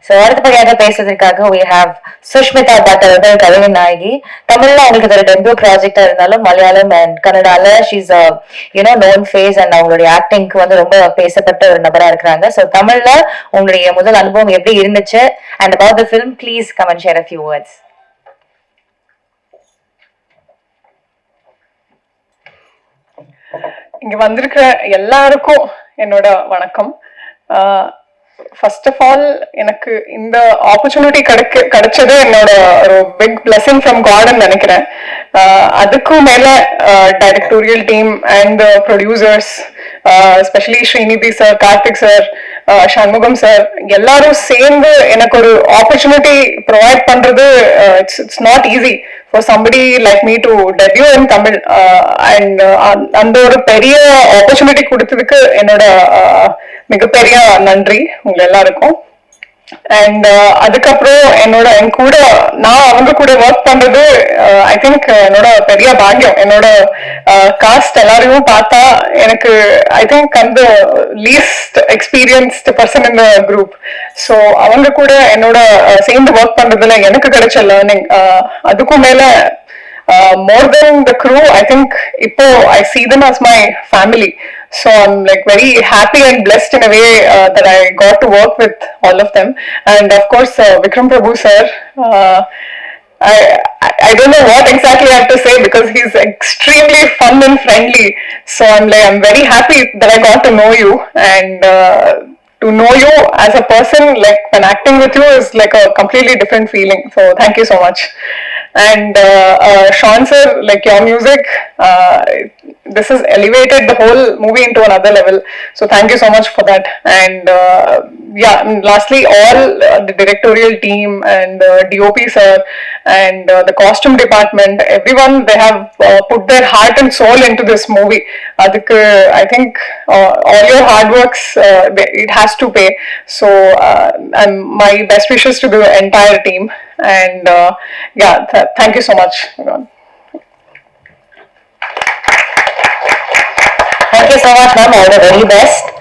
So அடுத்தபடியாக பேசுறதுக்காக we have Sushmita but அவர்கள் கவிதை நாயகி. தமிழ்ல அவங்களுக்கு இது ஒரு டெபியூ ப்ராஜெக்டா இருந்தாலும் மலையாளம் அண்ட் கன்னடால ஷீஸ் நோன் ஃபேஸ் அண்ட் அவங்களுடைய ஆக்டிங்க்கு வந்து ரொம்ப பேசப்பட்ட ஒரு நபரா இருக்கிறாங்க. ஸோ தமிழ்ல உங்களுடைய முதல் அனுபவம் எப்படி இருந்துச்சு and about the film please come and share a few words. இங்க வந்திருக்கிற எல்லாருக்கும் என்னோட வணக்கம். ஃபர்ஸ்ட் ஆஃப் ஆல் எனக்கு இந்த ஆப்பர்ச்சுனிட்டி கிடைச்சது என்னோட ஒரு பிக் பிளஸிங் ஃப்ரம் காட்னு நினைக்கிறேன். அதுக்கும் மேல directorial team and producers especially Srinidhi sir, Karthik sir, Shanmugam sir எல்லாரும் சேர்ந்து எனக்கு ஒரு ஆப்பர்ச்சுனிட்டி ப்ரொவைட் பண்றது it's not easy for somebody like me to debut in Tamil. And அந்த ஒரு பெரிய ஆப்பர்ச்சுனிட்டி கொடுத்ததுக்கு என்னோட மிகப்பெரிய நன்றி உங்க எல்லாருக்கும். அண்ட் அதுக்கப்புறம் என் கூட நான் அவங்க கூட ஒர்க் பண்றது ஐ திங்க் என்னோட பெரிய பாக்கியம். என்னோட காஸ்ட் எல்லாரையும் பார்த்தா எனக்கு ஐ திங்க் அந்த லீஸ்ட் எக்ஸ்பீரியன்ஸ்ட் பர்சன் இந்த குரூப். ஸோ அவங்க கூட என்னோட சேர்ந்து ஒர்க் பண்றதுல எனக்கு கிடைச்ச லேர்னிங் அதுக்கும் மேல more than the crew, I think I see them as my family. So I'm like very happy and blessed in a way that I got to work with all of them. And of course, Vikram Prabhu sir, I don't know what exactly I have to say because he's extremely fun and friendly. So I'm very happy that I got to know you and to know you as a person, like when acting with you is like a completely different feeling. So thank you so much. And Sean sir, like your music, this has elevated the whole movie into another level. So thank you so much for that. And lastly, all the directorial team and DOP sir and the costume department, everyone, they have put their heart and soul into this movie. I think all your hard works, it has to pay. So my best wishes to the entire team. And thank you so much, everyone. Thank you so much, ma'am. All the very best.